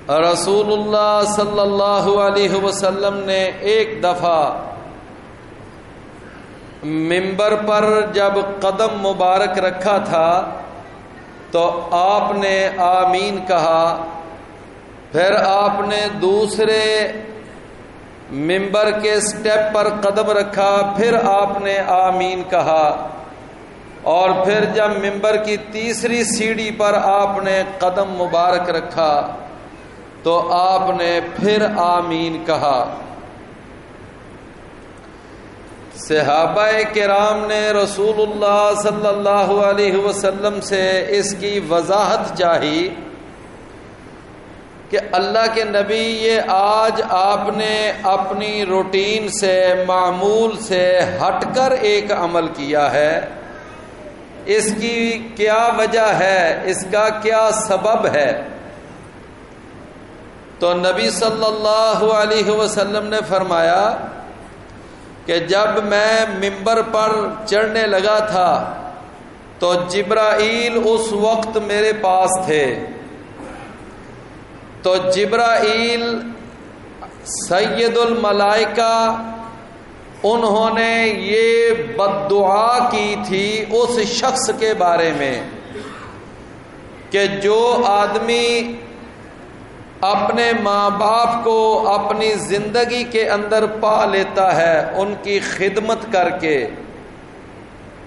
رسول اللہ صلی اللہ علیہ وسلم نے ایک دفعہ منبر پر جب قدم مبارک رکھا تھا تو آپ نے آمین کہا، پھر آپ نے دوسرے منبر کے سٹیپ پر قدم رکھا، پھر آپ نے آمین کہا، اور پھر جب منبر کی تیسری سیڑھی پر آپ نے قدم مبارک رکھا تو آپ نے پھر آمین کہا۔ صحابہ کرام نے رسول اللہ صلی اللہ علیہ وسلم سے اس کی وضاحت چاہی کہ اللہ کے نبی، یہ آج آپ نے اپنی روٹین سے، معمول سے ہٹ کر ایک عمل کیا ہے، اس کی کیا وجہ ہے، اس کا کیا سبب ہے؟ تو نبی صلی اللہ علیہ وسلم نے فرمایا کہ جب میں منبر پر چڑھنے لگا تھا تو جبرائیل اس وقت میرے پاس تھے، تو جبرائیل سید الملائکہ انہوں نے یہ بد دعا کی تھی اس شخص کے بارے میں کہ جو آدمی اپنے ماں باپ کو اپنی زندگی کے اندر پا لیتا ہے، ان کی خدمت کر کے،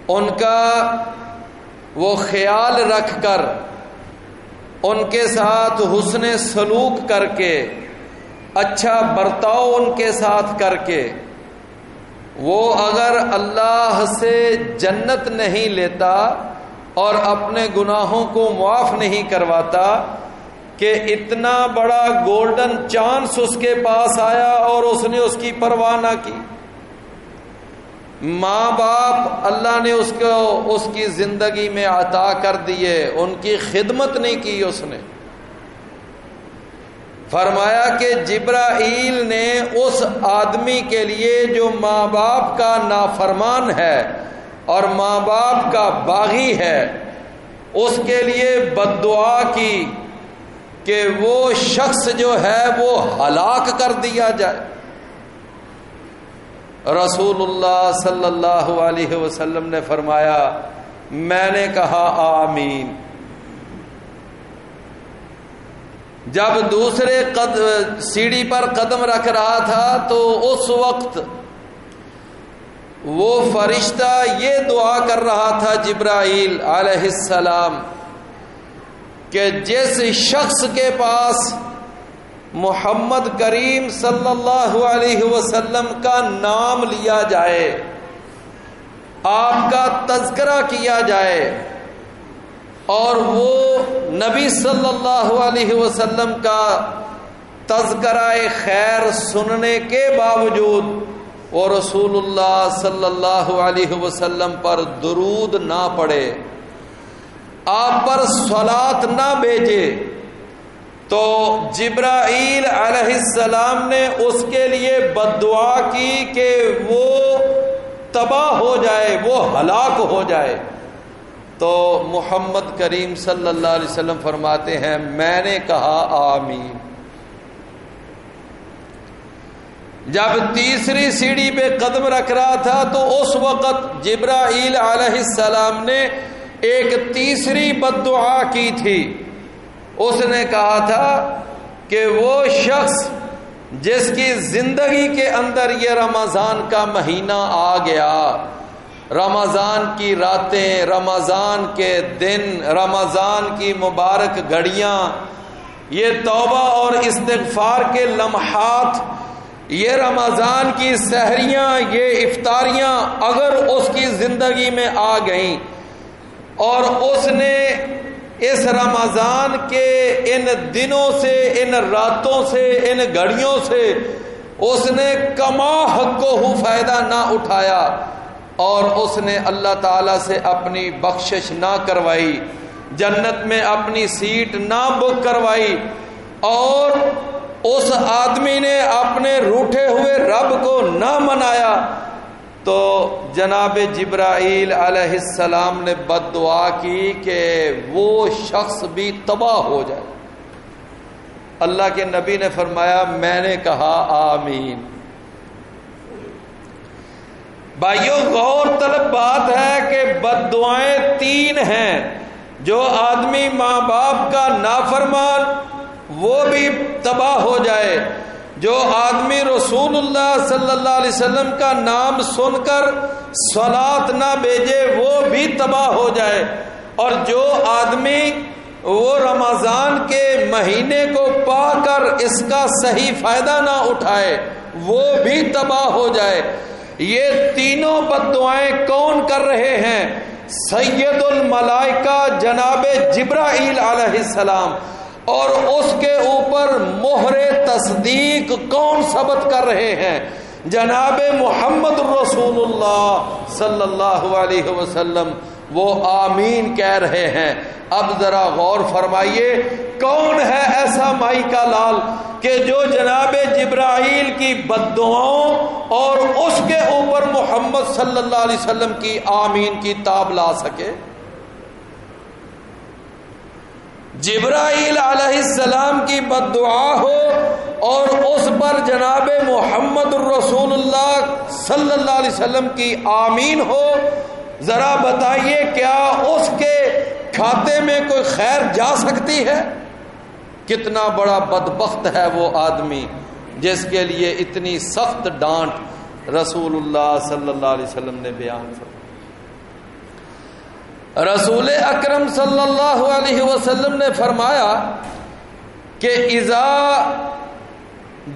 ان کا وہ خیال رکھ کر، ان کے ساتھ حسن سلوک کر کے، اچھا برتاؤ ان کے ساتھ کر کے، وہ اگر اللہ سے جنت نہیں لیتا اور اپنے گناہوں کو معاف نہیں کرواتا کہ اتنا بڑا گولڈن چانس اس کے پاس آیا اور اس نے اس کی پرواہ نہ کی، ماں باپ اللہ نے اس کی زندگی میں عطا کر دیے، ان کی خدمت نہیں کی اس نے۔ فرمایا کہ جبرائیل نے اس آدمی کے لیے جو ماں باپ کا نافرمان ہے اور ماں باپ کا باغی ہے، اس کے لیے بد دعا کی کہ وہ شخص جو ہے وہ ہلاک کر دیا جائے۔ رسول اللہ صلی اللہ علیہ وسلم نے فرمایا، میں نے کہا آمین۔ جب دوسرے سیڑھی پر قدم رکھ رہا تھا تو اس وقت وہ فرشتہ یہ دعا کر رہا تھا جبرائیل علیہ السلام کہ جس شخص کے پاس محمد کریم صلی اللہ علیہ وسلم کا نام لیا جائے، آپ کا تذکرہ کیا جائے، اور وہ نبی صلی اللہ علیہ وسلم کا تذکرہ خیر سننے کے باوجود وہ رسول اللہ صلی اللہ علیہ وسلم پر درود نہ پڑے، آپ پر صلات نہ بھیجے، تو جبرائیل علیہ السلام نے اس کے لیے بد دعا کی کہ وہ تباہ ہو جائے، وہ ہلاک ہو جائے۔ تو محمد کریم صلی اللہ علیہ وسلم فرماتے ہیں، میں نے کہا آمین۔ جب تیسری سیڑھی پہ قدم رکھ رہا تھا تو اس وقت جبرائیل علیہ السلام نے ایک تیسری بد دعا کی تھی۔ اس نے کہا تھا کہ وہ شخص جس کی زندگی کے اندر یہ رمضان کا مہینہ آ گیا، رمضان کی راتیں، رمضان کے دن، رمضان کی مبارک گھڑیاں، یہ توبہ اور استغفار کے لمحات، یہ رمضان کی سحریاں، یہ افطاریاں اگر اس کی زندگی میں آ گئیں اور اس نے اس رمضان کے ان دنوں سے، ان راتوں سے، ان گھڑیوں سے اس نے کما حقہ فائدہ نہ اٹھایا اور اس نے اللہ تعالی سے اپنی بخشش نہ کروائی، جنت میں اپنی سیٹ نہ بک کروائی، اور اس آدمی نے اپنے روٹھے ہوئے رب کو نہ منایا، تو جناب جبرائیل علیہ السلام نے بد دعا کی کہ وہ شخص بھی تباہ ہو جائے۔ اللہ کے نبی نے فرمایا میں نے کہا آمین۔ بھائیو غور طلب بات ہے کہ بد دعائیں تین ہیں، جو آدمی ماں باپ کا نافرمان وہ بھی تباہ ہو جائے، جو آدمی رسول اللہ صلی اللہ علیہ وسلم کا نام سن کر صلاۃ نہ بھیجے وہ بھی تباہ ہو جائے، اور جو آدمی وہ رمضان کے مہینے کو پا کر اس کا صحیح فائدہ نہ اٹھائے وہ بھی تباہ ہو جائے۔ یہ تینوں بد دعائیں کون کر رہے ہیں؟ سید الملائکہ جناب جبرائیل علیہ السلام، اور اس کے اوپر مہر تصدیق کون ثبت کر رہے ہیں؟ جناب محمد رسول اللہ صلی اللہ علیہ وسلم، وہ آمین کہہ رہے ہیں۔ اب ذرا غور فرمائیے، کون ہے ایسا مائی کا لال کہ جو جناب جبرائیل کی بد دعاؤں اور اس کے اوپر محمد صلی اللہ علیہ وسلم کی آمین کی تاب لا سکے؟ جبرائیل علیہ السلام کی بد دعا ہو اور اس پر جناب محمد رسول اللہ صلی اللہ علیہ وسلم کی آمین ہو، ذرا بتائیے کیا اس کے کھاتے میں کوئی خیر جا سکتی ہے؟ کتنا بڑا بدبخت ہے وہ آدمی جس کے لیے اتنی سخت ڈانٹ رسول اللہ صلی اللہ علیہ وسلم نے بیان فرمائی۔ رسول اکرم صلی اللہ علیہ وسلم نے فرمایا کہ اذا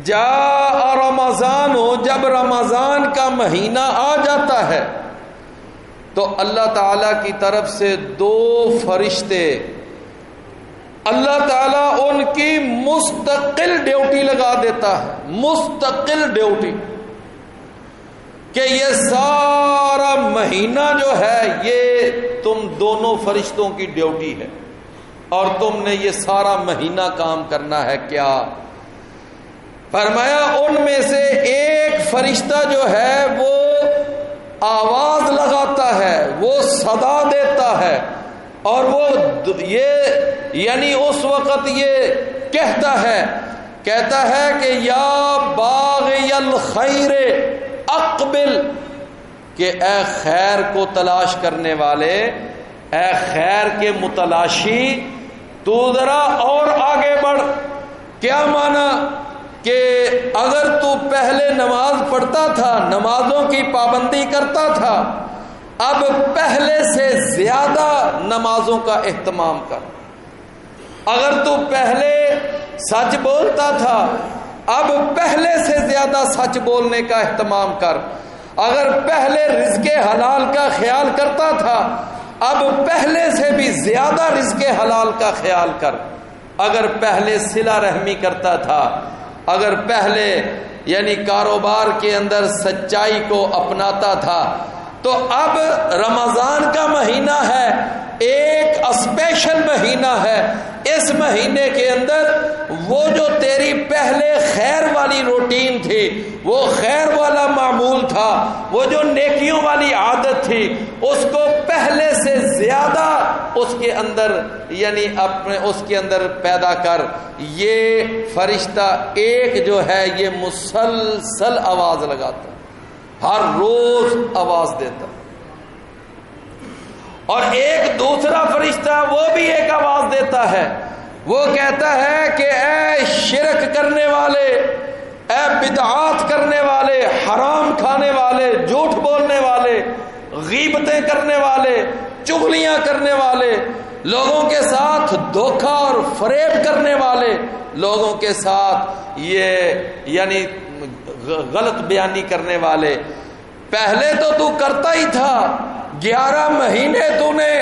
جاء رمضان، جب رمضان کا مہینہ آ جاتا ہے تو اللہ تعالی کی طرف سے دو فرشتے، اللہ تعالیٰ ان کی مستقل ڈیوٹی لگا دیتا ہے، مستقل ڈیوٹی، کہ یہ سارا مہینہ جو ہے یہ تم دونوں فرشتوں کی ڈیوٹی ہے اور تم نے یہ سارا مہینہ کام کرنا ہے۔ کیا فرمایا؟ ان میں سے ایک فرشتہ جو ہے وہ آواز لگاتا ہے، وہ صدا دیتا ہے، اور وہ یہ یعنی اس وقت یہ کہتا ہے کہ یا باغی الخیر اقبل، کہ اے خیر کو تلاش کرنے والے، اے خیر کے متلاشی، تو ذرا اور آگے بڑھ۔ کیا مانا؟ کہ اگر تو پہلے نماز پڑھتا تھا، نمازوں کی پابندی کرتا تھا، اب پہلے سے زیادہ نمازوں کا اہتمام کر۔ اگر تو پہلے سچ بولتا تھا، اب پہلے سے زیادہ سچ بولنے کا اہتمام کر۔ اگر پہلے رزق حلال کا خیال کرتا تھا، اب پہلے سے بھی زیادہ رزق حلال کا خیال کر۔ اگر پہلے صلہ رحمی کرتا تھا، اگر پہلے یعنی کاروبار کے اندر سچائی کو اپناتا تھا، تو اب رمضان کا مہینہ ہے، ایک اسپیشل مہینہ ہے۔ اس مہینے کے اندر وہ جو تیری پہلے خیر والی روٹین تھی، وہ خیر والا معمول تھا، وہ جو نیکیوں والی عادت تھی، اس کو پہلے سے زیادہ اس کے اندر یعنی اپنے اس کے اندر پیدا کر۔ یہ فرشتہ ایک جو ہے یہ مسلسل آواز لگاتا، ہر روز آواز دیتا، اور ایک دوسرا فرشتہ وہ بھی ایک آواز دیتا ہے، وہ کہتا ہے کہ اے شرک کرنے والے، اے بدعات کرنے والے، حرام کھانے والے، جھوٹ بولنے والے، غیبتیں کرنے والے، چغلیاں کرنے والے، لوگوں کے ساتھ دھوکہ اور فریب کرنے والے، لوگوں کے ساتھ یہ یعنی غلط بیانی کرنے والے، پہلے تو کرتا ہی تھا، 11 مہینے تو نے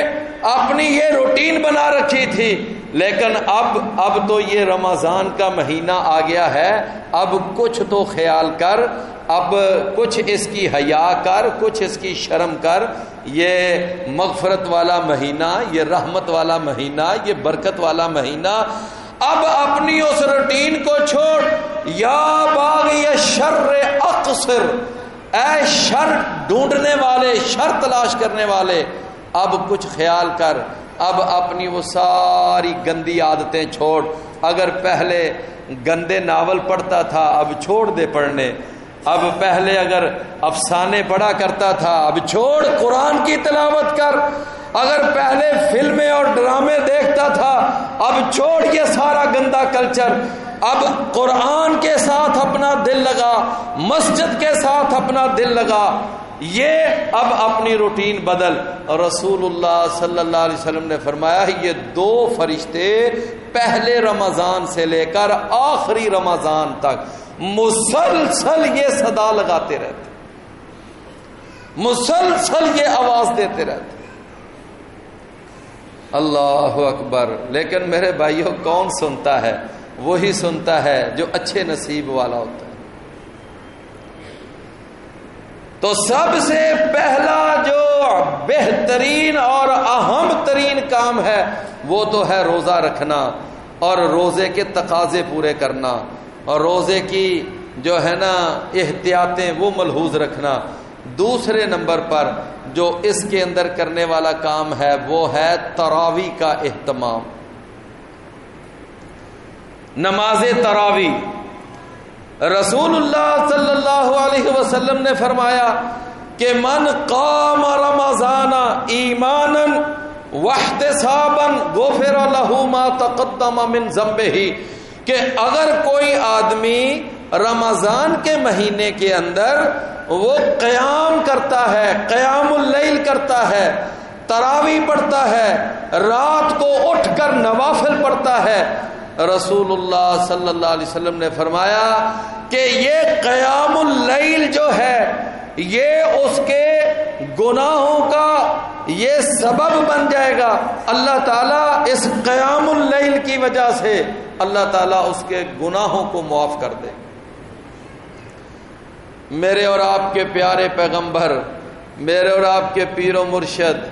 اپنی یہ روٹین بنا رکھی تھی، لیکن اب تو یہ رمضان کا مہینہ آ گیا ہے، اب کچھ تو خیال کر، اب کچھ اس کی حیا کر، کچھ اس کی شرم کر۔ یہ مغفرت والا مہینہ، یہ رحمت والا مہینہ، یہ برکت والا مہینہ، اب اپنی اس روٹین کو چھوڑ۔ یا باغی الشر اقصر، اے شر ڈھونڈنے والے، شر تلاش کرنے والے، اب کچھ خیال کر، اب اپنی وہ ساری گندی عادتیں چھوڑ، اگر پہلے گندے ناول پڑھتا تھا اب چھوڑ دے پڑھنے، اب پہلے اگر افسانے پڑھا کرتا تھا اب چھوڑ قرآن کی تلاوت کر، اگر پہلے فلمیں اور ڈرامے دیکھتا تھا اب چھوڑ یہ سارا گندا کلچر، اب قرآن کے ساتھ اپنا دل لگا، مسجد کے ساتھ اپنا دل لگا، یہ اب اپنی روٹین بدل۔ اور رسول اللہ صلی اللہ علیہ وسلم نے فرمایا یہ دو فرشتے پہلے رمضان سے لے کر آخری رمضان تک مسلسل یہ صدا لگاتے رہتے، مسلسل یہ آواز دیتے رہتے۔ اللہ اکبر۔ لیکن میرے بھائیوں کون سنتا ہے؟ وہی سنتا ہے جو اچھے نصیب والا ہوتا ہے۔ تو سب سے پہلا جو بہترین اور اہم ترین کام ہے وہ تو ہے روزہ رکھنا اور روزے کے تقاضے پورے کرنا، اور روزے کی جو ہے نا احتیاطیں وہ ملحوظ رکھنا۔ دوسرے نمبر پر جو اس کے اندر کرنے والا کام ہے وہ ہے تراویح کا اہتمام، نماز تراویح۔ رسول اللہ صلی اللہ علیہ وسلم نے فرمایا کہ من قام رمضان ایمانا واحتسابا غفر له ما تقدم من ذنبه، کہ اگر کوئی آدمی رمضان کے مہینے کے اندر وہ قیام کرتا ہے، قیام اللیل کرتا ہے، تراویح پڑھتا ہے، رات کو اٹھ کر نوافل پڑھتا ہے، رسول اللہ صلی اللہ علیہ وسلم نے فرمایا کہ یہ قیام اللیل جو ہے یہ اس کے گناہوں کا یہ سبب بن جائے گا۔ اللہ تعالیٰ اس قیام اللیل کی وجہ سے اللہ تعالیٰ اس کے گناہوں کو معاف کر دے۔ میرے اور آپ کے پیارے پیغمبر، میرے اور آپ کے پیر و مرشد،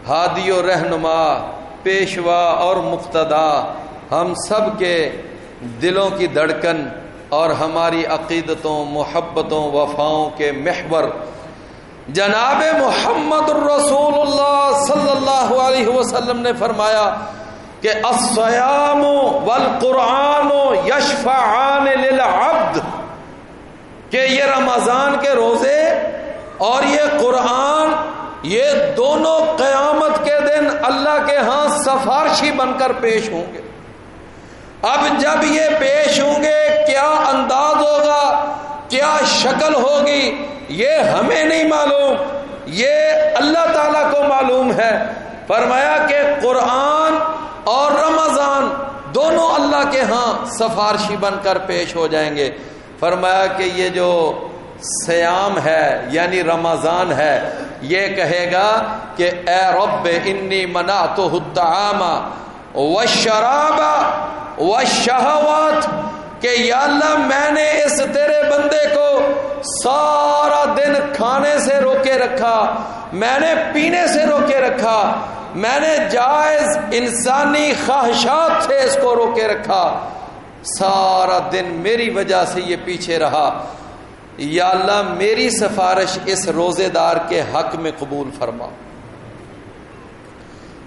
ہادی و رہنما، پیشوا اور مقتدا، ہم سب کے دلوں کی دھڑکن اور ہماری عقیدتوں، محبتوں، وفاؤں کے محور جناب محمد الرسول اللہ صلی اللہ علیہ وسلم نے فرمایا کہ الصیام والقرآن یشفعان للعبد، کہ یہ رمضان کے روزے اور یہ قرآن یہ دونوں قیامت کے دن اللہ کے ہاں سفارشی بن کر پیش ہوں گے۔ اب جب یہ پیش ہوں گے کیا انداز ہوگا، کیا شکل ہوگی، یہ ہمیں نہیں معلوم، یہ اللہ تعالیٰ کو معلوم ہے۔ فرمایا کہ قرآن اور رمضان دونوں اللہ کے ہاں سفارشی بن کر پیش ہو جائیں گے۔ فرمایا کہ یہ جو صیام ہے یعنی رمضان ہے یہ کہے گا کہ اے رب انی منعتہ الطعام والشراب والشہوات، کہ یا اللہ میں نے اس تیرے بندے کو سارا دن کھانے سے روکے رکھا، میں نے پینے سے روکے رکھا، میں نے جائز انسانی خواہشات سے اس کو روکے رکھا، سارا دن میری وجہ سے یہ پیچھے رہا۔ یا اللہ میری سفارش اس روزے دار کے حق میں قبول فرما۔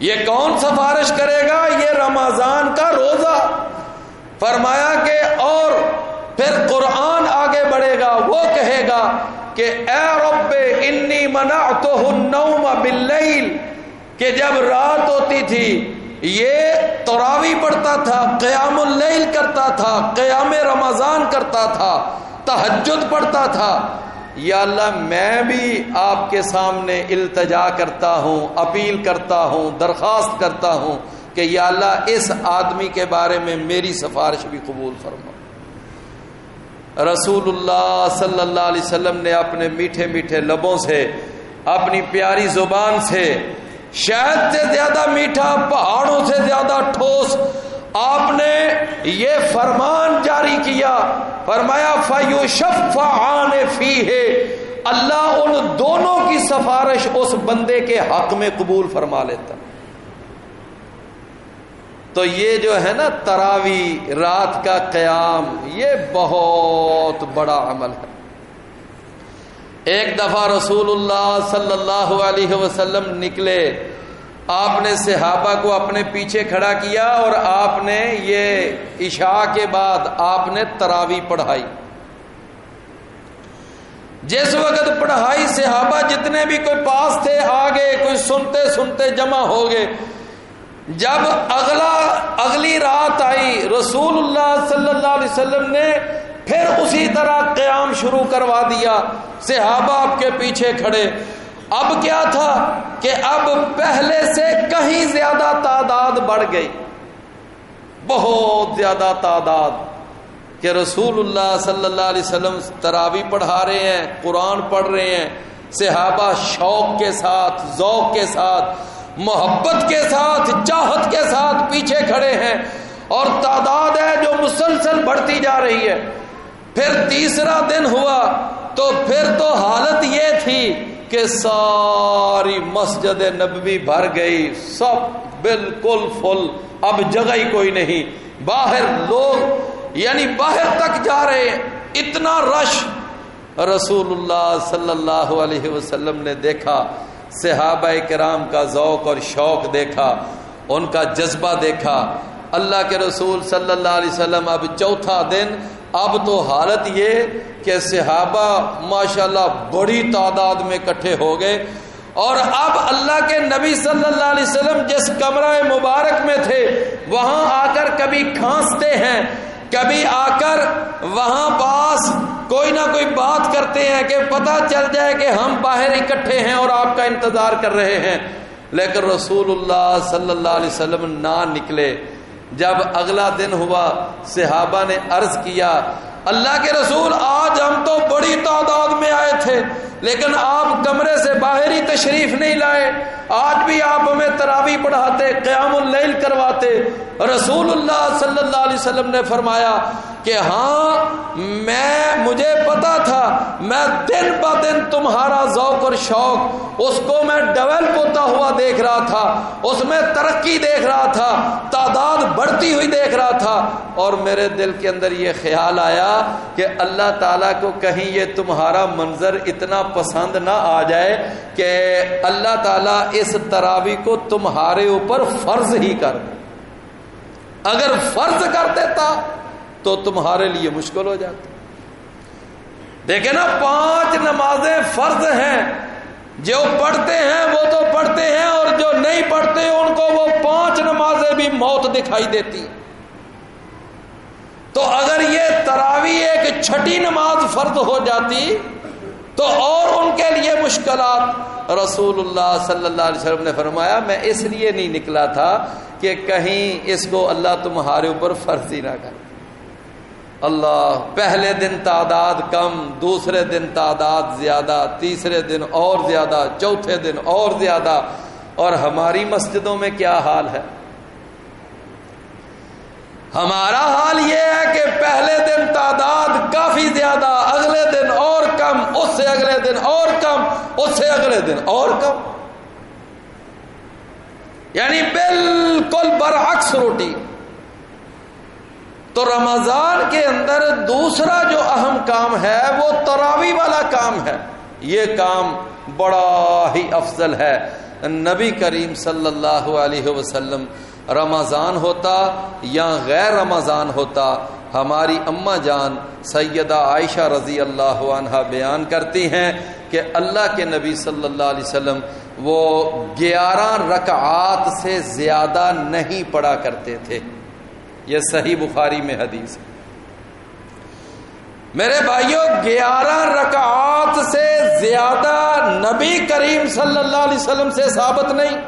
یہ کون سفارش کرے گا؟ یہ رمضان کا روزہ۔ فرمایا کہ اور پھر قرآن آگے بڑھے گا، وہ کہے گا کہ اے رب انی منعتہ النوم باللیل، کہ جب رات ہوتی تھی یہ تراویح پڑھتا تھا، قیام اللیل کرتا تھا، قیام رمضان کرتا تھا، تہجد پڑھتا تھا، یا اللہ میں بھی آپ کے سامنے التجا کرتا ہوں، اپیل کرتا ہوں، درخواست کرتا ہوں کہ یا اللہ اس آدمی کے بارے میں میری سفارش بھی قبول فرما۔ رسول اللہ صلی اللہ علیہ وسلم نے اپنے میٹھے میٹھے لبوں سے، اپنی پیاری زبان سے، شہد سے زیادہ میٹھا، پہاڑوں سے زیادہ ٹھوس، آپ نے یہ فرمان جاری کیا، فرمایا فَيُشَفَّعَانِ فِيهِ، اللہ ان دونوں کی سفارش اس بندے کے حق میں قبول فرما لیتا۔ تو یہ جو ہے نا تراویح، رات کا قیام، یہ بہت بڑا عمل ہے۔ ایک دفعہ رسول اللہ صلی اللہ علیہ وسلم نکلے آپ نے صحابہ کو اپنے پیچھے کھڑا کیا اور آپ نے یہ عشاء کے بعد آپ نے تراویح پڑھائی. جس وقت پڑھائی صحابہ جتنے بھی کوئی پاس تھے آگے، کوئی سنتے سنتے جمع ہو گئے. جب اگلی رات آئی رسول اللہ صلی اللہ علیہ وسلم نے پھر اسی طرح قیام شروع کروا دیا، صحابہ آپ کے پیچھے کھڑے. اب کیا تھا کہ اب پہلے سے کہیں زیادہ تعداد بڑھ گئی، بہت زیادہ تعداد، کہ رسول اللہ صلی اللہ علیہ وسلم تراویح پڑھا رہے ہیں، قرآن پڑھ رہے ہیں، صحابہ شوق کے ساتھ، ذوق کے ساتھ، محبت کے ساتھ، چاہت کے ساتھ پیچھے کھڑے ہیں، اور تعداد ہے جو مسلسل بڑھتی جا رہی ہے. پھر تیسرا دن ہوا تو پھر تو حالت یہ تھی کہ ساری مسجد نبوی بھر گئی، سب بالکل فل، اب جگہ ہی کوئی نہیں. باہر لوگ یعنی باہر تک جا رہے ہیں، اتنا رش. رسول اللہ صلی اللہ علیہ وسلم نے دیکھا، صحابہ کرام کا ذوق اور شوق دیکھا، ان کا جذبہ دیکھا. اللہ کے رسول صلی اللہ علیہ وسلم اب چوتھا دن، اب تو حالت یہ کہ صحابہ ماشاءاللہ بڑی تعداد میں اکٹھے ہو گئے، اور اب اللہ کے نبی صلی اللہ علیہ وسلم جس کمرہ مبارک میں تھے وہاں آ کر کبھی کھانستے ہیں، کبھی آ کر وہاں پاس کوئی نہ کوئی بات کرتے ہیں کہ پتہ چل جائے کہ ہم باہر اکٹھے ہیں اور آپ کا انتظار کر رہے ہیں. لیکن رسول اللہ صلی اللہ علیہ وسلم نہ نکلے. جب اگلا دن ہوا صحابہ نے عرض کیا، اللہ کے رسول آج ہم تو بڑی تعداد میں آئے تھے لیکن آپ کمرے سے باہر ہی تشریف نہیں لائے، آج بھی آپ ہمیں تراویح پڑھاتے، قیام اللیل کرواتے. رسول اللہ صلی اللہ علیہ وسلم نے فرمایا کہ ہاں مجھے پتا تھا، میں دن بہ دن تمہارا ذوق اور شوق اس کو میں ڈیولپ ہوتا ہوا دیکھ رہا تھا، اس میں ترقی دیکھ رہا تھا، تعداد بڑھتی ہوئی دیکھ رہا تھا، اور میرے دل کے اندر یہ خیال آیا کہ اللہ تعالیٰ کو کہیں یہ تمہارا منظر اتنا پسند نہ آ جائے کہ اللہ تعالیٰ اس تراویح کو تمہارے اوپر فرض ہی کر دے. اگر فرض کر دیتا تو تمہارے لیے مشکل ہو جاتا. دیکھیں نا، 5 نمازیں فرض ہیں، جو پڑھتے ہیں وہ تو پڑھتے ہیں، اور جو نہیں پڑھتے ان کو وہ 5 نمازیں بھی موت دکھائی دیتی. تو اگر یہ تراویح ایک چھٹی نماز فرض ہو جاتی تو اور ان کے لیے مشکلات. رسول اللہ صلی اللہ علیہ وسلم نے فرمایا میں اس لیے نہیں نکلا تھا کہ کہیں اس کو اللہ تمہارے اوپر فرض ہی نہ کرے. اللہ، پہلے دن تعداد کم، دوسرے دن تعداد زیادہ، تیسرے دن اور زیادہ، چوتھے دن اور زیادہ. اور ہماری مسجدوں میں کیا حال ہے؟ ہمارا حال یہ ہے کہ پہلے دن تعداد کافی زیادہ، اگلے دن اور کم، اس سے اگلے دن اور کم، اس سے اگلے دن اور کم، یعنی بالکل برعکس روٹی. تو رمضان کے اندر دوسرا جو اہم کام ہے وہ تراویح والا کام ہے. یہ کام بڑا ہی افضل ہے. نبی کریم صلی اللہ علیہ وسلم رمضان ہوتا یا غیر رمضان ہوتا، ہماری اماں جان سیدہ عائشہ رضی اللہ عنہا بیان کرتی ہیں کہ اللہ کے نبی صلی اللہ علیہ وسلم وہ 11 رکعات سے زیادہ نہیں پڑھا کرتے تھے. یہ صحیح بخاری میں حدیث ہے. میرے بھائیوں، 11 رکعات سے زیادہ نبی کریم صلی اللہ علیہ وسلم سے ثابت نہیں.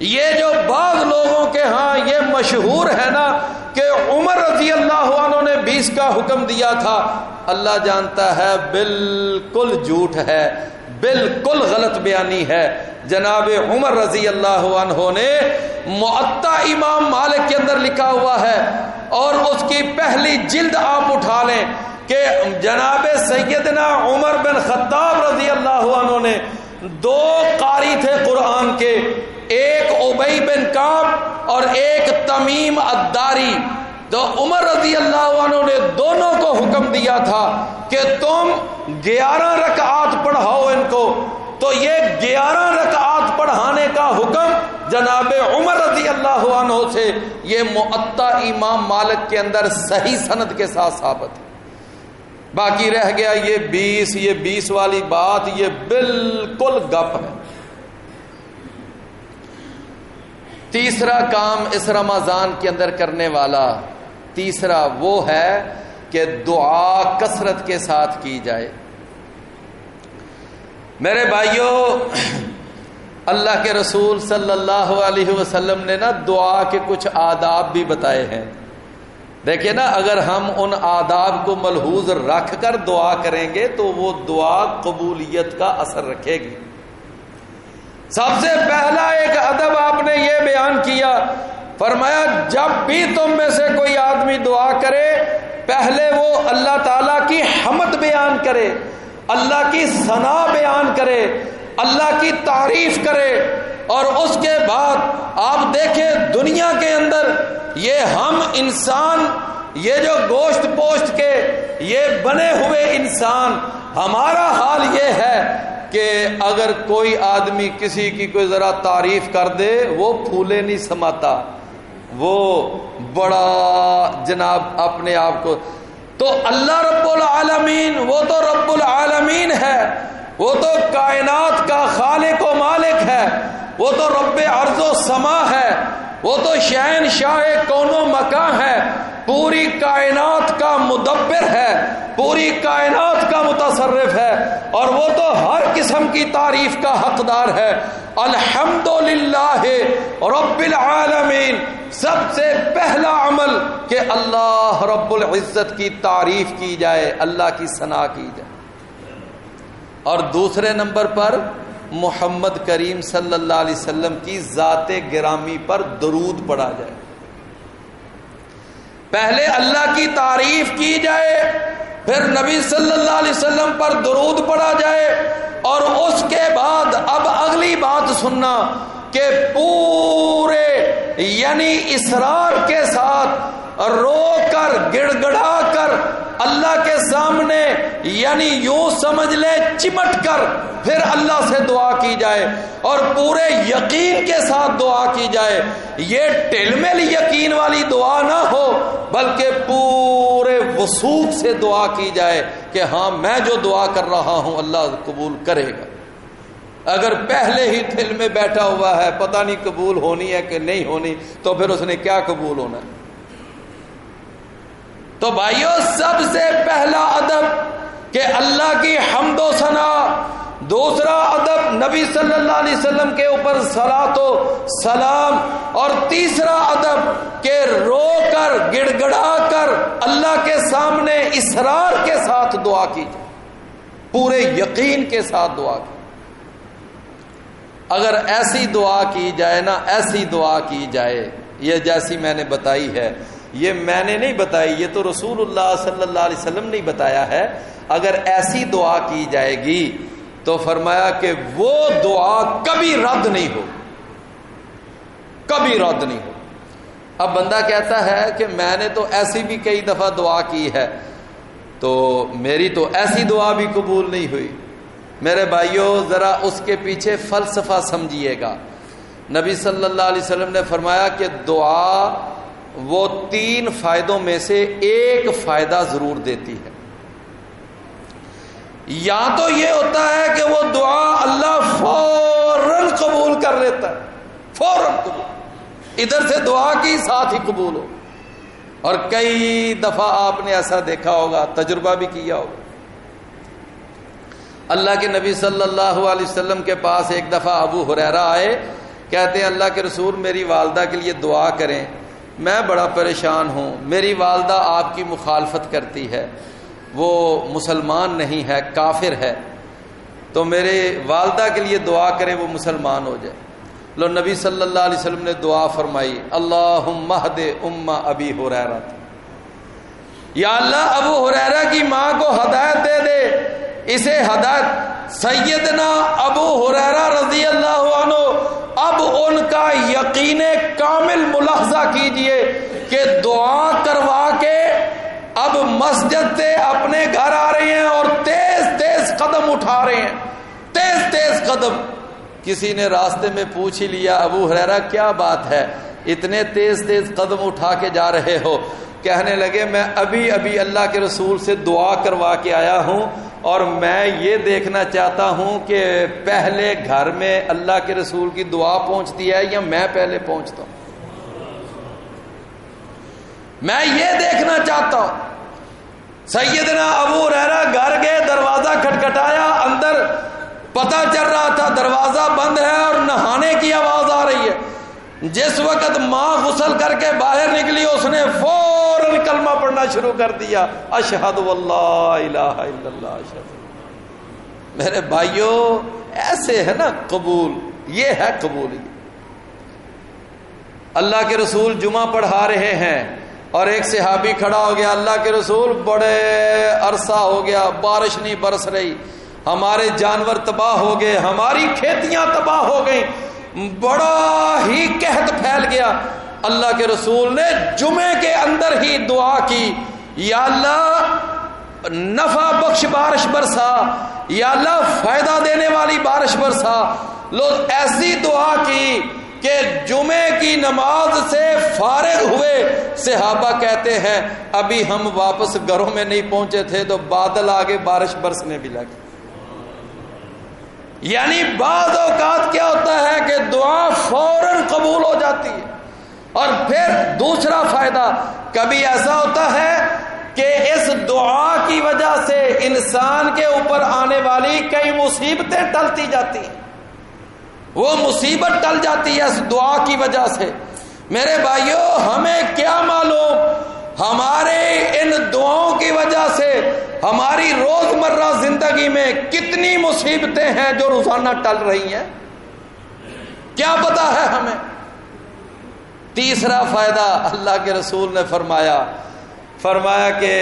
یہ جو بعض لوگوں کے ہاں یہ مشہور ہے نا کہ عمر رضی اللہ عنہ نے 20 کا حکم دیا تھا، اللہ جانتا ہے بالکل جھوٹ ہے، بالکل غلط بیانی ہے. جناب عمر رضی اللہ عنہ نے موطا امام مالک کے اندر لکھا ہوا ہے، اور اس کی پہلی جلد آپ اٹھا لیں کہ جناب سیدنا عمر بن خطاب رضی اللہ عنہ نے 2 قاری تھے قرآن کے، ایک ابی بن کعب اور ایک تمیم الداری. تو عمر رضی اللہ عنہ نے دونوں کو حکم دیا تھا کہ تم 11 رکعات پڑھاؤ ان کو. تو یہ 11 رکعات پڑھانے کا حکم جناب عمر رضی اللہ عنہ سے یہ موطا امام مالک کے اندر صحیح سند کے ساتھ ثابت ہے۔ باقی رہ گیا یہ 20 والی بات، یہ بالکل گپ ہے۔ تیسرا کام اس رمضان کے اندر کرنے والا، تیسرا وہ ہے کہ دعا کثرت کے ساتھ کی جائے۔ میرے بھائیوں، اللہ کے رسول صلی اللہ علیہ وسلم نے نا دعا کے کچھ آداب بھی بتائے ہیں۔ دیکھیں نا، اگر ہم ان آداب کو ملحوظ رکھ کر دعا کریں گے تو وہ دعا قبولیت کا اثر رکھے گی۔ سب سے پہلا ایک ادب آپ نے یہ بیان کیا، فرمایا جب بھی تم میں سے کوئی آدمی دعا کرے پہلے وہ اللہ تعالیٰ کی حمد بیان کرے، اللہ کی ثنا بیان کرے، اللہ کی تعریف کرے، اور اس کے بعد آپ دیکھیں دنیا کے اندر یہ ہم انسان، یہ جو گوشت پوشت کے یہ بنے ہوئے انسان، ہمارا حال یہ ہے کہ اگر کوئی آدمی کسی کی کوئی ذرا تعریف کر دے وہ پھولے نہیں سماتا، وہ بڑا جناب اپنے آپ کو، تو اللہ رب العالمین وہ تو رب العالمین ہے، وہ تو کائنات کا خالق و مالک ہے، وہ تو رب عرض و سما ہے، وہ تو شہنشاہ کون و مکان ہے، پوری کائنات کا مدبر ہے، پوری کائنات کا متصرف ہے، اور وہ تو ہر قسم کی تعریف کا حقدار ہے۔ الحمدللہ رب العالمین، سب سے پہلا عمل کہ اللہ رب العزت کی تعریف کی جائے، اللہ کی ثنا کی جائے، اور دوسرے نمبر پر محمد کریم صلی اللہ علیہ وسلم کی ذات گرامی پر درود پڑھا جائے۔ پہلے اللہ کی تعریف کی جائے، پھر نبی صلی اللہ علیہ وسلم پر درود پڑھا جائے، اور اس کے بعد اب اگلی بات سننا کہ پورے یعنی اصرار کے ساتھ رو کر گڑ گڑا کر اللہ کے سامنے یعنی یوں سمجھ لے چمٹ کر پھر اللہ سے دعا کی جائے، اور پورے یقین کے ساتھ دعا کی جائے۔ یہ ٹل مل یقین والی دعا نہ ہو بلکہ پورے وثوق سے دعا کی جائے کہ ہاں میں جو دعا کر رہا ہوں اللہ قبول کرے گا۔ اگر پہلے ہی دل میں بیٹھا ہوا ہے پتہ نہیں قبول ہونی ہے کہ نہیں ہونی، تو پھر اس نے کیا قبول ہونا ہے؟ تو بھائیو، سب سے پہلا ادب کہ اللہ کی حمد و ثنا، دوسرا ادب نبی صلی اللہ علیہ وسلم کے اوپر صلاۃ و سلام، اور تیسرا ادب کہ رو کر گڑ گڑا کر اللہ کے سامنے اصرار کے ساتھ دعا کی جائے، پورے یقین کے ساتھ دعا کی۔ اگر ایسی دعا کی جائے نا، ایسی دعا کی جائے، یہ جیسی میں نے بتائی ہے، یہ میں نے نہیں بتائی، یہ تو رسول اللہ صلی اللہ علیہ وسلم نے بتایا ہے، اگر ایسی دعا کی جائے گی تو فرمایا کہ وہ دعا کبھی رد نہیں ہو، کبھی رد نہیں ہو۔ اب بندہ کہتا ہے کہ میں نے تو ایسی بھی کئی دفعہ دعا کی ہے تو میری تو ایسی دعا بھی قبول نہیں ہوئی۔ میرے بھائیوں، ذرا اس کے پیچھے فلسفہ سمجھیے گا۔ نبی صلی اللہ علیہ وسلم نے فرمایا کہ دعا وہ 3 فائدوں میں سے ایک فائدہ ضرور دیتی ہے۔ یا تو یہ ہوتا ہے کہ وہ دعا اللہ فوراً قبول کر لیتا ہے، فوراً قبول، ادھر سے دعا کی ساتھ ہی قبول ہو، اور کئی دفعہ آپ نے ایسا دیکھا ہوگا، تجربہ بھی کیا ہوگا۔ اللہ کے نبی صلی اللہ علیہ وسلم کے پاس ایک دفعہ ابو ہریرہ آئے، کہتے ہیں اللہ کے رسول میری والدہ کے لیے دعا کریں، میں بڑا پریشان ہوں، میری والدہ آپ کی مخالفت کرتی ہے، وہ مسلمان نہیں ہے، کافر ہے، تو میرے والدہ کے لیے دعا کریں وہ مسلمان ہو جائے۔ لو نبی صلی اللہ علیہ وسلم نے دعا فرمائی، اللہم اہد ام ابی ہریرہ، یا اللہ ابو ہریرہ کی ماں کو ہدایت دے دے، اسے ہدایت۔ سیدنا ابو ہریرہ رضی اللہ عنہ، اب ان کا یقین کامل ملاحظہ کیجئے کہ دعا کروا کے اب مسجد سے اپنے گھر آ رہے ہیں اور تیز تیز قدم اٹھا رہے ہیں، تیز تیز قدم. کسی نے راستے میں پوچھ ہی لیا ابو ہریرہ کیا بات ہے اتنے تیز تیز قدم اٹھا کے جا رہے ہو؟ کہنے لگے میں ابھی اللہ کے رسول سے دعا کروا کے آیا ہوں اور میں یہ دیکھنا چاہتا ہوں کہ پہلے گھر میں اللہ کے رسول کی دعا پہنچتی ہے یا میں پہلے پہنچتا ہوں. میں یہ دیکھنا چاہتا ہوں. سیدنا ابو ہریرہ گھر گئے, دروازہ کھٹکھٹایا, اندر پتہ چل رہا تھا دروازہ بند ہے اور نہانے کی آواز آ رہی ہے. جس وقت ماں غسل کر کے باہر نکلی اس نے فوراً کلمہ پڑھنا شروع کر دیا, اشہد واللہ الہ الا اللہ اشہد. میرے بھائیوں ایسے ہے نا قبول, یہ ہے قبولیت. اللہ کے رسول جمعہ پڑھا رہے ہیں اور ایک صحابی کھڑا ہو گیا, اللہ کے رسول بڑے عرصہ ہو گیا بارش نہیں برس رہی, ہمارے جانور تباہ ہو گئے, ہماری کھیتیاں تباہ ہو گئیں, بڑا ہی قحط پھیل گیا. اللہ کے رسول نے جمعے کے اندر ہی دعا کی, یا اللہ نفع بخش بارش برسا, یا اللہ فائدہ دینے والی بارش برسا. لوگ ایسی دعا کی کہ جمعے کی نماز سے فارغ ہوئے. صحابہ کہتے ہیں ابھی ہم واپس گھروں میں نہیں پہنچے تھے تو بادل آگے بارش برسنے بھی لگے. یعنی بعض اوقات کیا ہوتا ہے کہ دعا فوراً قبول ہو جاتی ہے. اور پھر دوسرا فائدہ, کبھی ایسا ہوتا ہے کہ اس دعا کی وجہ سے انسان کے اوپر آنے والی کئی مصیبتیں ٹلتی جاتی ہیں. وہ مصیبت ٹل جاتی ہے اس دعا کی وجہ سے. میرے بھائیوں ہمیں کیا معلوم ہمارے ان دعاؤں کی وجہ سے ہماری روزمرہ زندگی میں کتنی مصیبتیں ہیں جو روزانہ ٹل رہی ہیں, کیا پتا ہے ہمیں. تیسرا فائدہ اللہ کے رسول نے فرمایا کہ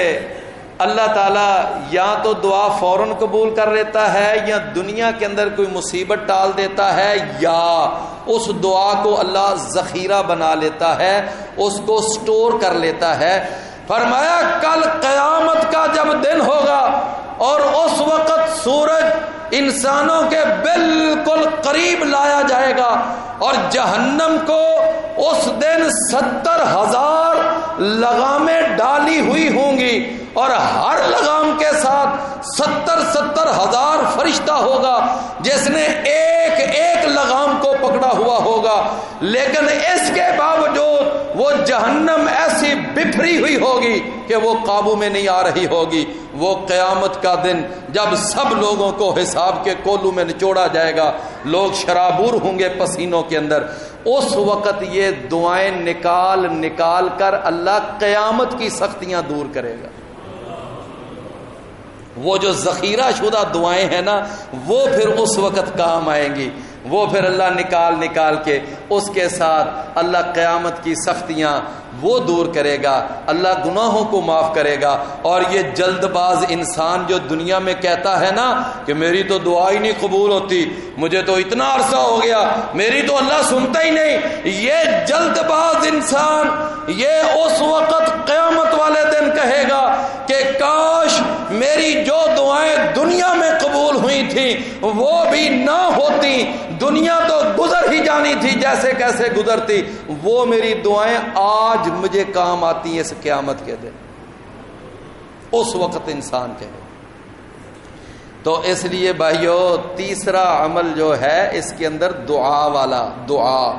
اللہ تعالیٰ یا تو دعا فوراً قبول کر لیتا ہے یا دنیا کے اندر کوئی مصیبت ٹال دیتا ہے, یا اس دعا کو اللہ ذخیرہ بنا لیتا ہے, اس کو سٹور کر لیتا ہے. فرمایا کل قیامت کا جب دن ہوگا اور اس وقت سورج انسانوں کے بالکل قریب لایا جائے گا اور جہنم کو اس دن 70,000 لگامیں ڈالی ہوئی ہوں گی اور ہر لگام کے ساتھ 70,000 فرشتہ ہوگا جس نے ایک ایک لگام کو پکڑا ہوا ہوگا. لیکن اس کے باوجود وہ جہنم ایسی بکھری ہوئی ہوگی کہ وہ قابو میں نہیں آ رہی ہوگی. وہ قیامت کا دن جب سب لوگوں کو حساب کے کولو میں نچوڑا جائے گا, لوگ شرابور ہوں گے پسینوں کے اندر, اس وقت یہ دعائیں نکال کر اللہ قیامت کی سختیاں دور کرے گا. وہ جو ذخیرہ شدہ دعائیں ہیں نا وہ پھر اس وقت کام آئیں گی. وہ پھر اللہ نکال کے اس کے ساتھ اللہ قیامت کی سختیاں وہ دور کرے گا, اللہ گناہوں کو معاف کرے گا. اور یہ جلد باز انسان جو دنیا میں کہتا ہے نا کہ میری تو دعا ہی نہیں قبول ہوتی, مجھے تو اتنا عرصہ ہو گیا, میری تو اللہ سنتا ہی نہیں, یہ جلد باز انسان یہ اس وقت قیامت والے دن کہے گا کہ کاش میری جو دعائیں دنیا میں قبول ہوئی تھیں وہ بھی نہ ہوتی, دنیا تو گزر ہی جانی تھی جیسے کیسے گزرتی, وہ میری دعائیں آج مجھے کام آتی ہیں اس قیامت کے دن. اس وقت انسان کہے. تو اس لیے بھائیو تیسرا عمل جو ہے اس کے اندر دعا والا, دعا.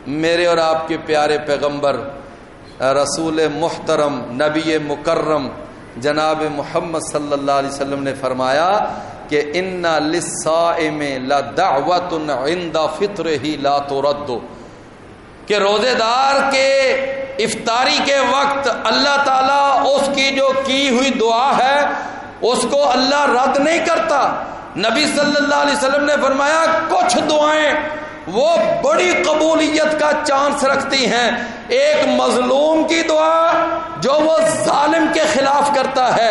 میرے اور آپ کے پیارے پیغمبر رسول محترم نبی مکرم جناب محمد صلی اللہ علیہ وسلم نے فرمایا کہ ان للصائم لدعوۃ عند فطرہ لا ترد, کہ روزے دار کے افطاری کے وقت اللہ تعالیٰ اس کی جو کی ہوئی دعا ہے اس کو اللہ رد نہیں کرتا. نبی صلی اللہ علیہ وسلم نے فرمایا کچھ دعائیں وہ بڑی قبولیت کا چانس رکھتی ہیں. ایک مظلوم کی دعا جو وہ ظالم کے خلاف کرتا ہے,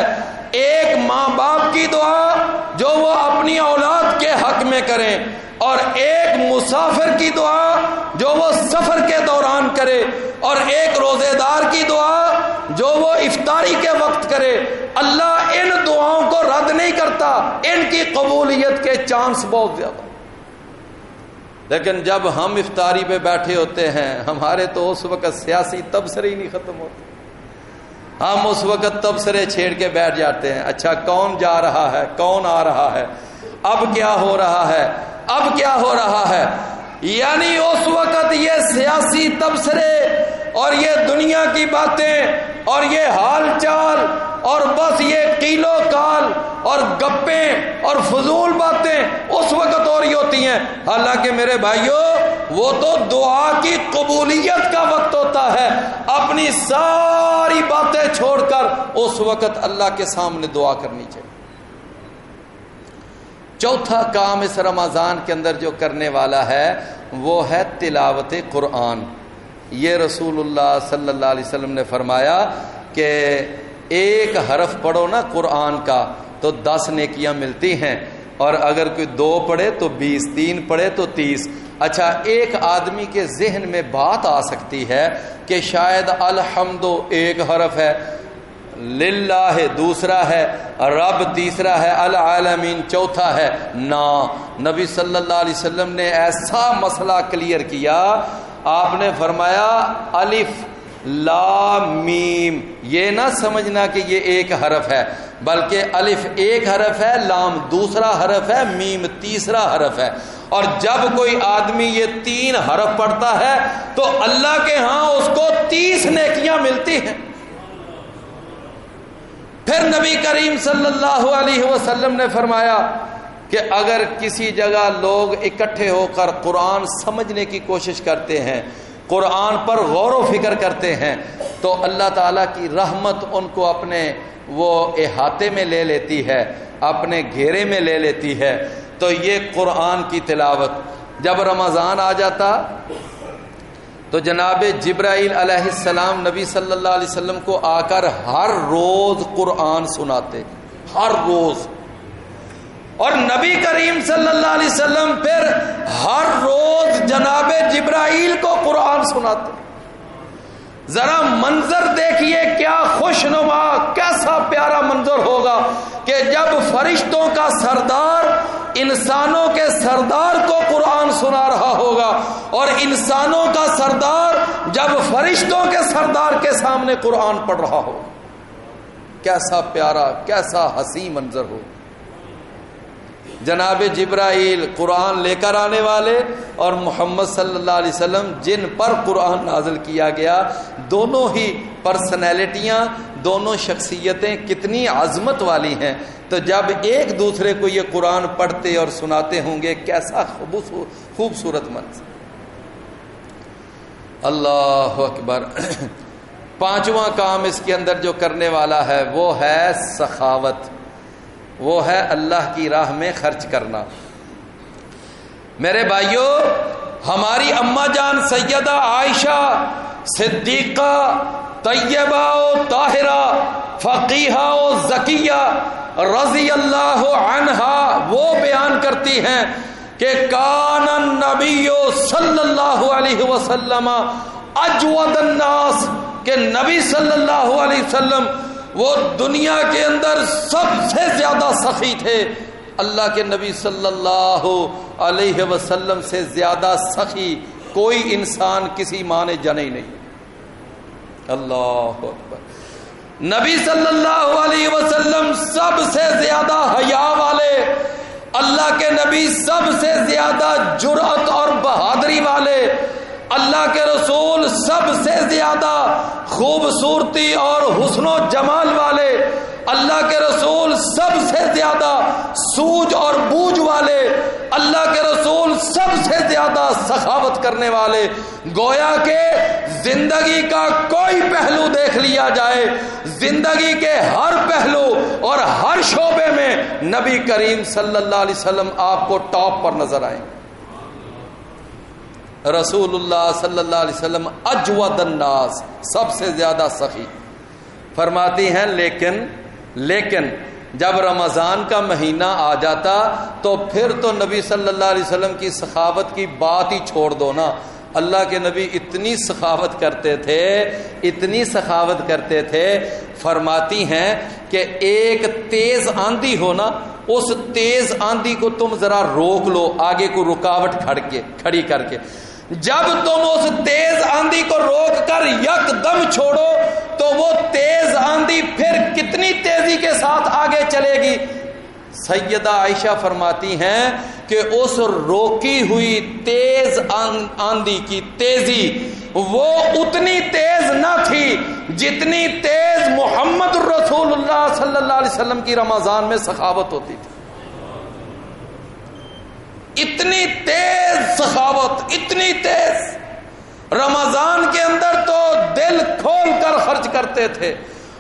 ایک ماں باپ کی دعا جو وہ اپنی اولاد کے حق میں کریں, اور ایک مسافر کی دعا جو وہ سفر کے دوران کرے, اور ایک روزے دار کی دعا جو وہ افطاری کے وقت کرے. اللہ ان دعاؤں کو رد نہیں کرتا, ان کی قبولیت کے چانس بہت زیادہ. لیکن جب ہم افطاری پہ بیٹھے ہوتے ہیں ہمارے تو اس وقت سیاسی تبصرے ہی نہیں ختم ہوتے، ہم اس وقت تبصرے چھیڑ کے بیٹھ جاتے ہیں، اچھا کون جا رہا ہے، کون آ رہا ہے، اب کیا ہو رہا ہے، اب کیا ہو رہا ہے۔ یعنی اس وقت یہ سیاسی تبصرے اور یہ دنیا کی باتیں اور یہ حال چال اور بس یہ قیل و قال اور گپیں اور فضول باتیں اس وقت ہو رہی ہوتی ہیں، حالانکہ میرے بھائیوں وہ تو دعا کی قبولیت کا وقت ہوتا ہے، اپنی ساری باتیں چھوڑ کر اس وقت اللہ کے سامنے دعا کرنی چاہیے۔ چوتھا کام اس رمضان کے اندر جو کرنے والا ہے وہ ہے تلاوت قرآن۔ یہ رسول اللہ صلی اللہ علیہ وسلم نے فرمایا کہ ایک حرف پڑھو نا قرآن کا تو 10 نیکیاں ملتی ہیں، اور اگر کوئی 2 پڑھے تو 20، 3 پڑھے تو 30۔ اچھا ایک آدمی کے ذہن میں بات آ سکتی ہے کہ شاید الحمد ایک حرف ہے، للہ دوسرا ہے، رب تیسرا ہے، العالمین چوتھا ہے۔ نا، نبی صلی اللہ علیہ وسلم نے ایسا مسئلہ کلیئر کیا، آپ نے فرمایا الف لام میم، یہ نہ سمجھنا کہ یہ ایک حرف ہے، بلکہ الف ایک حرف ہے، لام دوسرا حرف ہے، میم تیسرا حرف ہے۔ اور جب کوئی آدمی یہ 3 حرف پڑھتا ہے تو اللہ کے ہاں اس کو 30 نیکیاں ملتی ہیں۔ پھر نبی کریم صلی اللہ علیہ وسلم نے فرمایا کہ اگر کسی جگہ لوگ اکٹھے ہو کر قرآن سمجھنے کی کوشش کرتے ہیں، قرآن پر غور و فکر کرتے ہیں، تو اللہ تعالیٰ کی رحمت ان کو اپنے وہ احاطے میں لے لیتی ہے، اپنے گھیرے میں لے لیتی ہے۔ تو یہ قرآن کی تلاوت، جب رمضان آ جاتا تو جناب جبرائیل علیہ السلام نبی صلی اللہ علیہ وسلم کو آ کر ہر روز قرآن سناتے، ہر روز، اور نبی کریم صلی اللہ علیہ وسلم پھر ہر روز جناب جبرائیل کو قرآن سناتے۔ ذرا منظر دیکھیے کیا خوشنما، کیسا پیارا منظر ہوگا کہ جب فرشتوں کا سردار انسانوں کے سردار کو قرآن سنا رہا ہوگا، اور انسانوں کا سردار جب فرشتوں کے سردار کے سامنے قرآن پڑھ رہا ہوگا، کیسا پیارا، کیسا حسین منظر ہو۔ جناب جبرائیل قرآن لے کر آنے والے اور محمد صلی اللہ علیہ وسلم جن پر قرآن نازل کیا گیا، دونوں ہی پرسنالٹیاں، دونوں شخصیتیں کتنی عظمت والی ہیں۔ تو جب ایک دوسرے کو یہ قرآن پڑھتے اور سناتے ہوں گے، کیسا خوبصورت منظر۔ اللہ اکبر۔ 5واں کام اس کے اندر جو کرنے والا ہے وہ ہے سخاوت، وہ ہے اللہ کی راہ میں خرچ کرنا۔ میرے بھائیوں، ہماری اماں جان سیدہ عائشہ صدیقہ طیبہ و طاہرہ فقیہہ و زکیہ رضی اللہ عنہا وہ بیان کرتی ہیں کہ کان النبی صلی اللہ علیہ وسلم اجود الناس، کہ نبی صلی اللہ علیہ وسلم وہ دنیا کے اندر سب سے زیادہ سخی تھے۔ اللہ کے نبی صلی اللہ علیہ وسلم سے زیادہ سخی کوئی انسان کسی ماں نے جنے نہیں۔ اللہ اکبر۔ نبی صلی اللہ علیہ وسلم سب سے زیادہ حیا والے، اللہ کے نبی سب سے زیادہ جرأت اور بہادری والے، اللہ کے رسول سب سے زیادہ خوبصورتی اور حسن و جمال والے، اللہ کے رسول سب سے زیادہ سوجھ اور بوجھ والے، اللہ کے رسول سب سے زیادہ سخاوت کرنے والے۔ گویا کہ زندگی کا کوئی پہلو دیکھ لیا جائے، زندگی کے ہر پہلو اور ہر شعبے میں نبی کریم صلی اللہ علیہ وسلم آپ کو ٹاپ پر نظر آئیں۔ رسول اللہ صلی اللہ علیہ وسلم اجود الناس، سب سے زیادہ سخی۔ فرماتی ہیں لیکن جب رمضان کا مہینہ آ جاتا تو پھر تو نبی صلی اللہ علیہ وسلم کی سخاوت کی بات ہی چھوڑ دو نا، اللہ کے نبی اتنی سخاوت کرتے تھے، اتنی سخاوت کرتے تھے، فرماتی ہیں کہ ایک تیز آندھی ہو نا، اس تیز آندھی کو تم ذرا روک لو آگے کو رکاوٹ کھڑی کر کے، جب تم اس تیز آندھی کو روک کر یک دم چھوڑو تو وہ تیز آندھی پھر کتنی تیزی کے ساتھ آگے چلے گی۔ سیدہ عائشہ فرماتی ہیں کہ اس روکی ہوئی تیز آندھی کی تیزی وہ اتنی تیز نہ تھی جتنی تیز محمد رسول اللہ صلی اللہ علیہ وسلم کی رمضان میں سخاوت ہوتی تھی۔ اتنی تیز سخاوت، اتنی تیز، رمضان کے اندر تو دل کھول کر خرچ کرتے تھے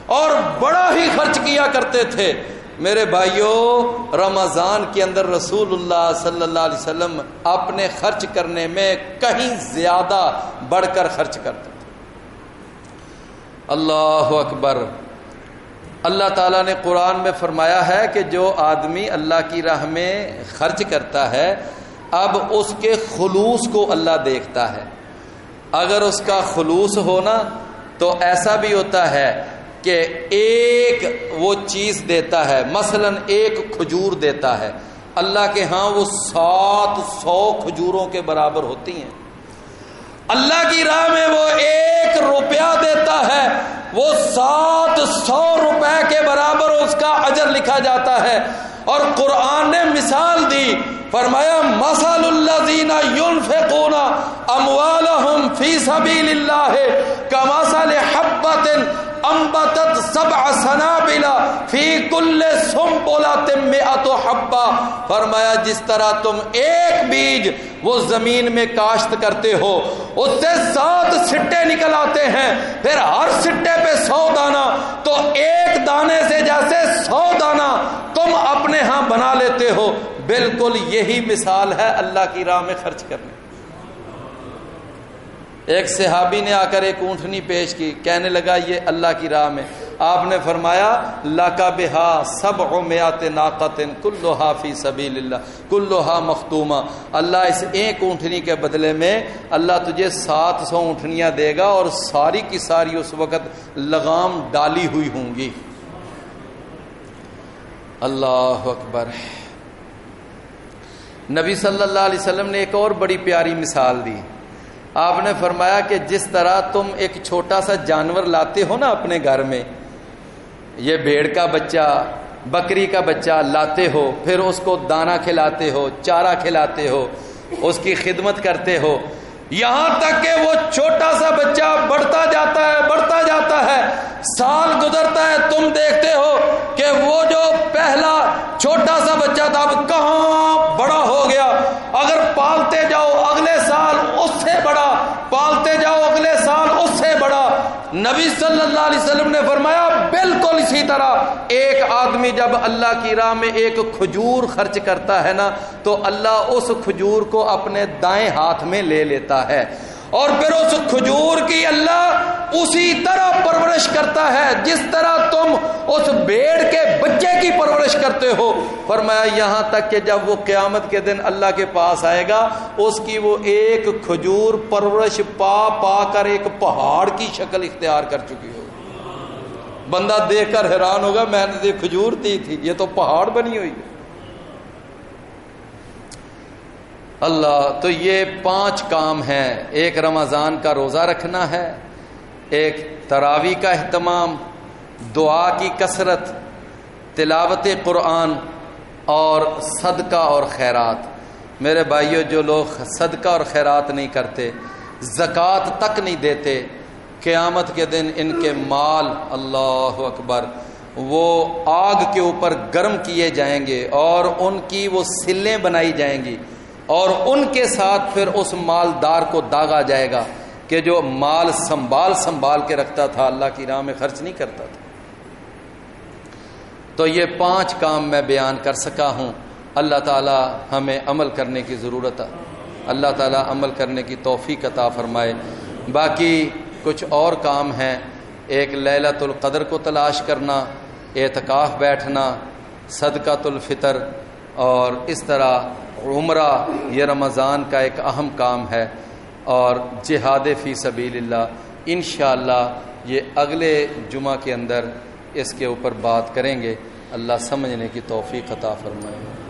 اور بڑا ہی خرچ کیا کرتے تھے۔ میرے بھائیوں، رمضان کے اندر رسول اللہ صلی اللہ علیہ وسلم اپنے خرچ کرنے میں کہیں زیادہ بڑھ کر خرچ کرتے تھے۔ اللہ اکبر۔ اللہ تعالیٰ نے قرآن میں فرمایا ہے کہ جو آدمی اللہ کی راہ میں خرچ کرتا ہے اب اس کے خلوص کو اللہ دیکھتا ہے۔ اگر اس کا خلوص ہونا تو ایسا بھی ہوتا ہے کہ ایک وہ چیز دیتا ہے، مثلا ایک کھجور دیتا ہے، اللہ کے ہاں وہ 700 کھجوروں کے برابر ہوتی ہیں۔ اللہ کی راہ میں وہ 1 روپیہ دیتا ہے، وہ 700 روپے کے برابر اس کا اجر لکھا جاتا ہے۔ اور قرآن نے مثال دی، فرمایا مثل الذین ينفقون اموالهم فی سبیل اللہ کمثل حبۃ انبتت 7 سنابل فی کل سنبلۃ 100 حبہ۔ فرمایا جس طرح تم ایک بیج وہ زمین میں کاشت کرتے ہو، اس سے 7 سٹے نکل آتے ہیں، پھر ہر سٹے پہ 100 دانہ، تو ایک دانے سے جیسے 100 دانہ تم اپنے ہاں بنا لیتے ہو۔ بالکل یہی مثال ہے اللہ کی راہ میں خرچ کرنے۔ ایک صحابی نے آ کر ایک اونٹنی پیش کی، کہنے لگا یہ اللہ کی راہ میں۔ آپ نے فرمایا لَكَ بِهَا 700 ناقۃ كُلُّهَا فِي سَبِيلِ اللَّهِ كُلُّهَا مَخْتُومَةٌ۔ اللہ اس ایک اونٹنی کے بدلے میں اللہ تجھے 700 اونٹنیاں دے گا اور ساری کی ساری اس وقت لگام ڈالی ہوئی ہوں گی۔ اللہ اکبر۔ نبی صلی اللہ علیہ وسلم نے ایک اور بڑی پیاری مثال دی۔ آپ نے فرمایا کہ جس طرح تم ایک چھوٹا سا جانور لاتے ہو نا اپنے گھر میں، یہ بھیڑ کا بچہ، بکری کا بچہ لاتے ہو، پھر اس کو دانہ کھلاتے ہو، چارہ کھلاتے ہو، اس کی خدمت کرتے ہو، یہاں تک کہ وہ چھوٹا سا بچہ بڑھتا جاتا ہے، سال گزرتا ہے، تم دیکھتے ہو کہ وہ جو پہلا چھوٹا سا بچہ تھا اب کہاں بڑا ہو گیا۔ اگر پالتے جاؤ اگلے سال اس سے بڑا، پالتے جاؤ اگلے سال اس سے بڑا۔ نبی صلی اللہ علیہ وسلم نے فرمایا بالکل اسی طرح ایک آدمی جب اللہ کی راہ میں ایک کھجور خرچ کرتا ہے نا تو اللہ اس کھجور کو اپنے دائیں ہاتھ میں لے لیتا ہے اور پھر اس کھجور کی اللہ اسی طرح پرورش کرتا ہے جس طرح تم اس بھیڑ کے بچے کی پرورش کرتے ہو۔ فرمایا یہاں تک کہ جب وہ قیامت کے دن اللہ کے پاس آئے گا اس کی وہ ایک کھجور پرورش پا کر ایک پہاڑ کی شکل اختیار کر چکی ہوگی۔ بندہ دیکھ کر حیران ہوگا میں نے یہ کھجور دی تھی، یہ تو پہاڑ بنی ہوئی ہے۔ اللہ، تو یہ 5 کام ہیں۔ ایک رمضان کا روزہ رکھنا ہے، ایک تراویح کا اہتمام، دعا کی کثرت، تلاوت قرآن اور صدقہ اور خیرات۔ میرے بھائیو، جو لوگ صدقہ اور خیرات نہیں کرتے، زکوٰۃ تک نہیں دیتے، قیامت کے دن ان کے مال، اللہ اکبر، وہ آگ کے اوپر گرم کیے جائیں گے اور ان کی وہ سلیں بنائی جائیں گی اور ان کے ساتھ پھر اس مالدار کو داغا جائے گا کہ جو مال سنبھال کے رکھتا تھا، اللہ کی راہ میں خرچ نہیں کرتا تھا۔ تو یہ 5 کام میں بیان کر سکا ہوں۔ اللہ تعالی ہمیں عمل کرنے کی ضرورت ہے، اللہ تعالی عمل کرنے کی توفیق عطا فرمائے۔ باقی کچھ اور کام ہیں، ایک لیلۃ القدر کو تلاش کرنا، اعتکاف بیٹھنا، صدقۃ الفطر، اور اس طرح عمرہ یہ رمضان کا ایک اہم کام ہے۔ اور جہاد فی سبیل اللہ، انشاءاللہ یہ اگلے جمعہ کے اندر اس کے اوپر بات کریں گے۔ اللہ سمجھنے کی توفیق عطا فرمائے۔